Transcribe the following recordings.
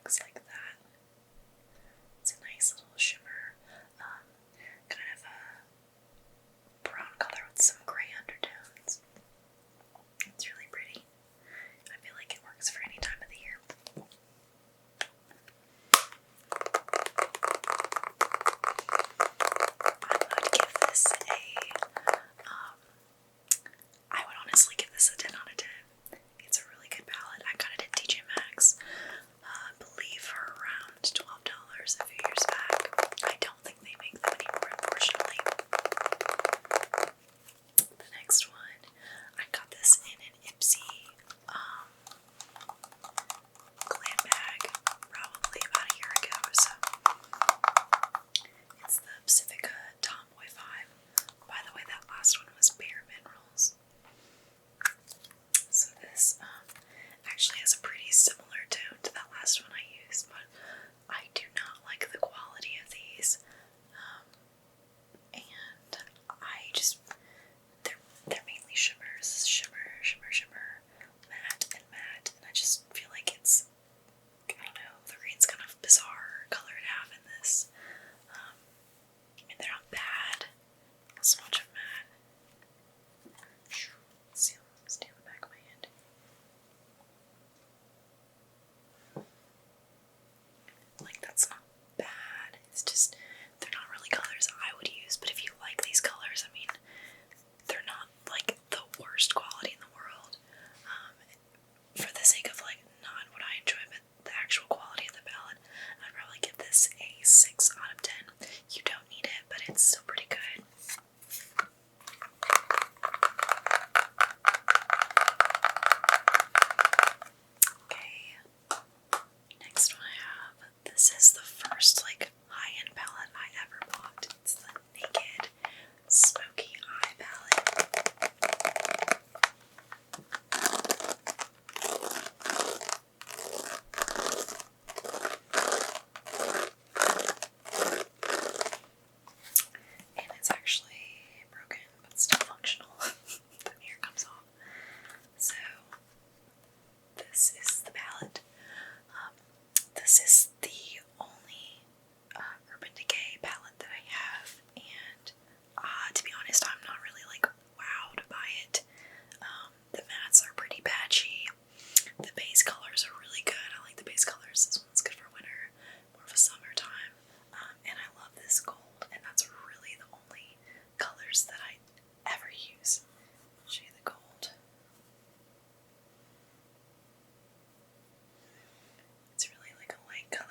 looks like that. It's a nice little shimmer, kind of a brown color with some gray undertones. It's really pretty. I feel like it works for any time of the year. I would give this I would honestly give this a 10 out of 10. It's a really good palette. I got it at TJ Maxx. I believe for around $12 a few years back. I don't think they make them anymore, unfortunately. The next one, I got this in an Ipsy glam bag probably about a year ago or so. It's the Pacifica Tomboy V. By the way, that last one was Bareminerals. So this actually has a pretty similar tone to that last one I used, but I do not like the quality of these. And I just, they're mainly shimmers, shimmer, shimmer, shimmer, matte, and matte, and I just feel like it's, I don't know, the green's kind of bizarre color to have in this. I mean, they're not bad. I'll swatch of matte. Let's see, I'll stay on the back of my hand. Like, that's not bad. It's just, they're not really colors I would use, but if you like these colors, I mean, they're not, like, the worst quality in the world. For the sake of, like, not what I enjoy, but the actual quality of the palette, I'd probably give this a 6 out of 10. You don't need it, but it's still pretty good. Okay, next one I have, this is the first, like, high-end palette I ever bought. It's the Naked Smoky Eye Palette. And it's actually broken, but still functional. The mirror comes off. So, this is the palette. This is the only Urban Decay palette that I have, and to be honest, I'm not really like wowed by it. The mattes are pretty patchy. The base colors are really good. I like the base colors. This one's good for winter, more of a summertime. And I love this gold, and that's really the only colors that I ever use. I'll show you the gold. It's really like a light color.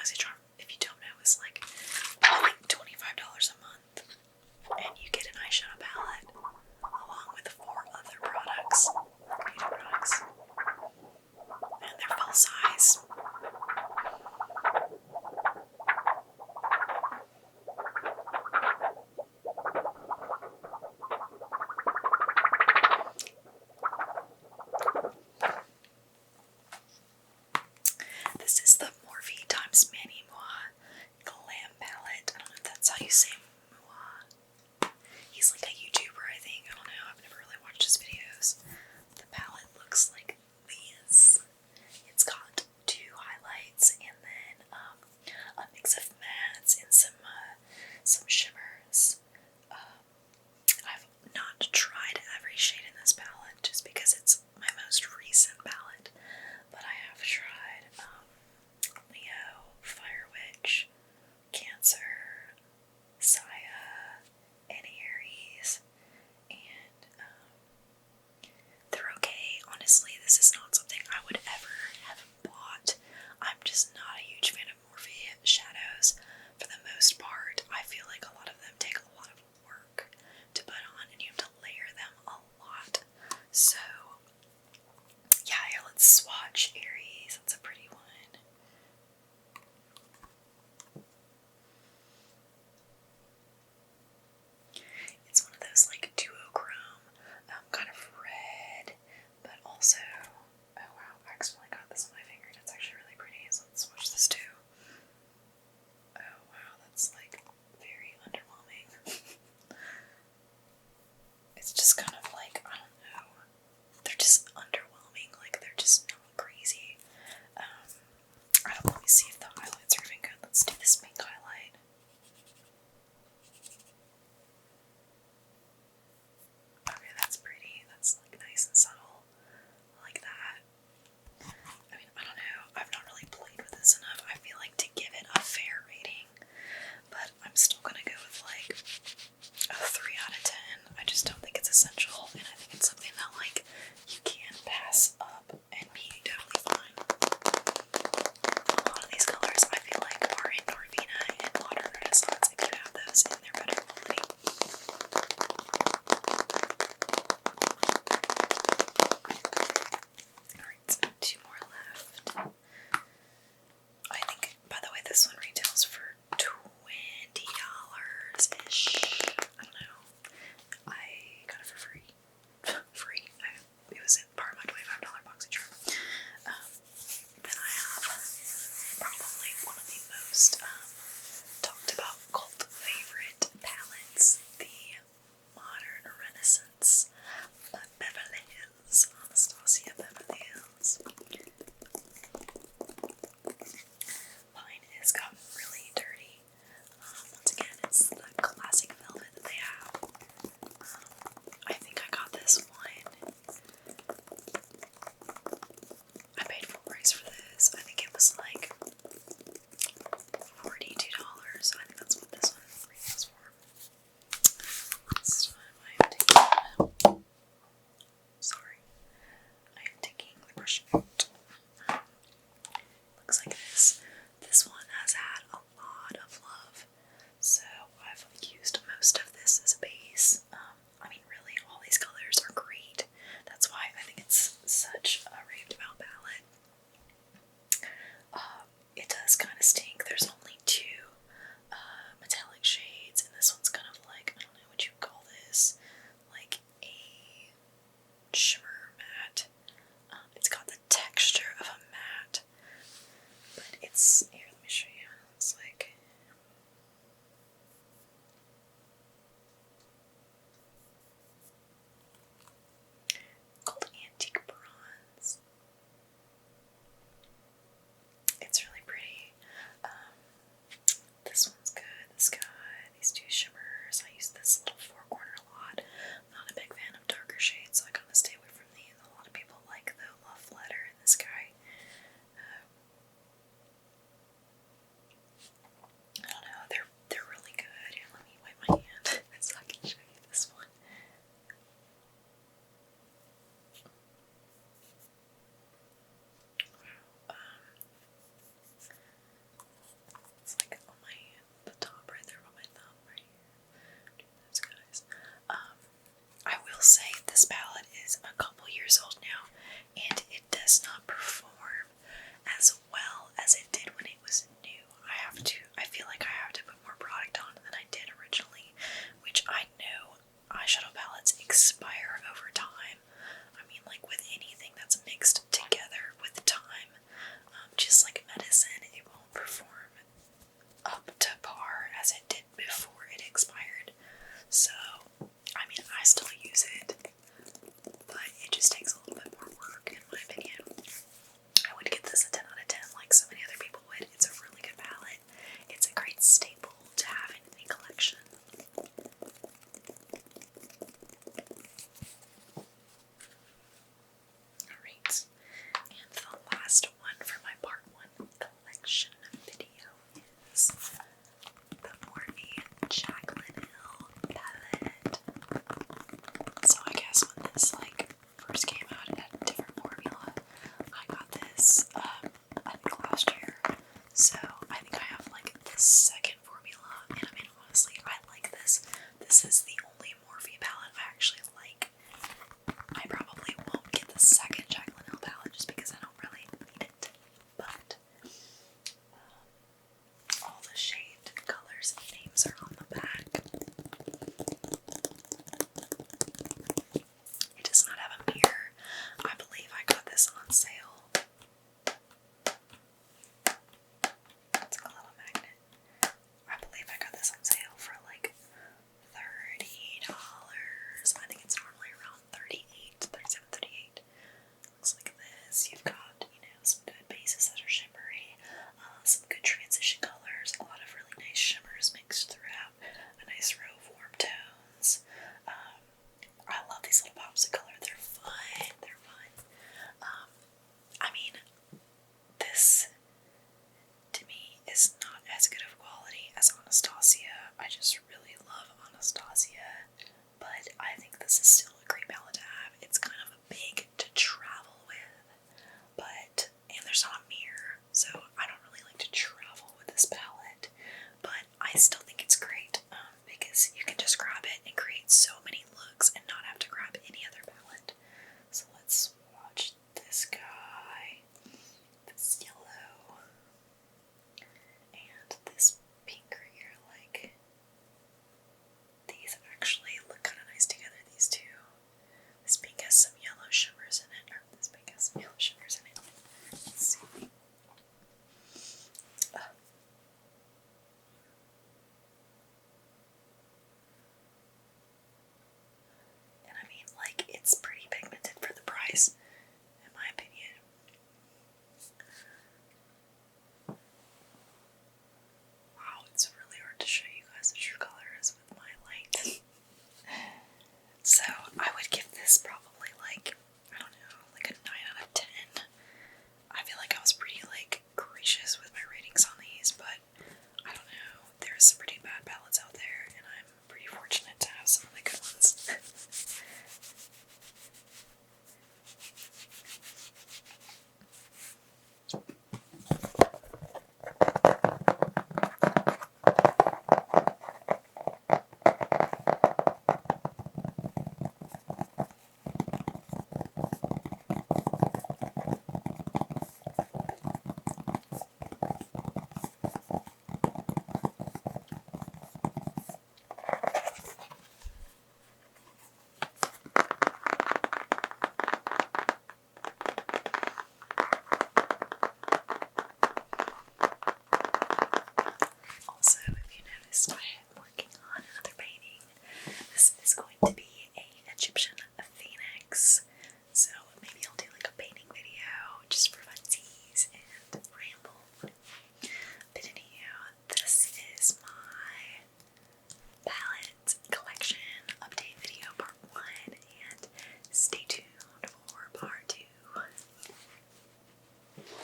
BoxyCharm, if you don't know, is like I think $25 a month, and you get an eyeshadow palette along with 4 other products, beauty products, and they're full size. This is the Morphe times Mini Moi Glam Palette. I don't know if that's how you say Moi. He's like a YouTuber, I think. I don't know. I've never really watched his videos. The palette looks like this. It's got 2 highlights and then a mix of mattes and some shimmers. I've not tried every shade in this palette just because it's my most recent palette, but I have tried Leo, Fire Witch, Cancer, Saya, and Aries, and they're okay. Honestly, this is not something I would ever have bought. I'm just not a huge fan of Morphe shadows. For the most part, I feel like a lot of them take a lot of work to put on, and you have to layer them a lot. So, yeah, here, let's swatch Aries. That's a pretty one. It's one of those like duochrome, kind of red, but also, oh wow, I accidentally got this on my finger and it's actually really pretty, so let's swatch this too. Oh wow, that's like very underwhelming. It's just kind of like, I don't know, they're just underwhelming, like they're just not crazy. I don't know, let me see if the highlights are even good. Let's do this pink highlight. Okay, that's pretty. That's like nice and subtle. I like that. I mean, I don't know. I've not really played with this enough, I feel like, to give it a fair rating. But I'm still gonna go with like a 3 out of 10. I just don't think it's essential, and I think it's something that like you can pass up and be totally fine. A lot of these colors I feel like are in Norvina and Modern Renaissance if you have those in their better quality. Alright, so 2 more left. I think, by the way, this one retails for $20-ish. I don't know. I got it for free. Free. It was in part of my $25 BoxyCharm. Then I have probably one of the most talked about cult favorite palettes, the Modern Renaissance Beverly Hills, Anastasia Beverly Hills. Mine has gotten really dirty. Once again, it's the classic velvet that they have. I think I got this one. I paid full price for this. I think it was like $42. I think that's what this use it, but it just takes a little bit more work, in my opinion. I would give this a 10 out of 10 like so many other people would. It's a really good palette. It's a great staple to have in any collection. Alright, and the last one for my part 1 collection video is the Morphe Jaclyn Hill palette. So I guess when this first came out, it had a different formula. I got this I think last year. So I think I have this second formula, and I mean honestly, I like this. This is the only Morphe palette I actually like. I probably won't get the second Jaclyn Hill palette just because I don't really need it. But all the shade colors and names are on the back. It does not have a mirror. I believe I got this on sale. It's a little magnet. I believe I got this on sale for $30. I think it's normally around $37, $38. Looks like this. You've got, some good bases that are shimmery, some good transition colors, a lot of really nice shimmers mixed throughout, a nice row of warm tones. I love these little pops of color. They're fun. They're fun. I mean, this to me is not as good of quality as Anastasia. I just really love Anastasia, but I think this is still a great palette to have. It's kind of big to travel with, and there's not a mirror, so I don't really like to travel with this palette, but I still think it's great, because you can just grab it and create so many looks and not have to grab any other palette. So let's watch this guy, this yellow, and this pink right here. These actually look kind of nice together, these two. This pink has some yellow shimmers in it, or this pink has some yellow shimmers in it. Let's see. And I mean, it's pretty pigmented for the price, in my opinion. Wow, it's really hard to show you guys the true colors with my light. So I would give this probably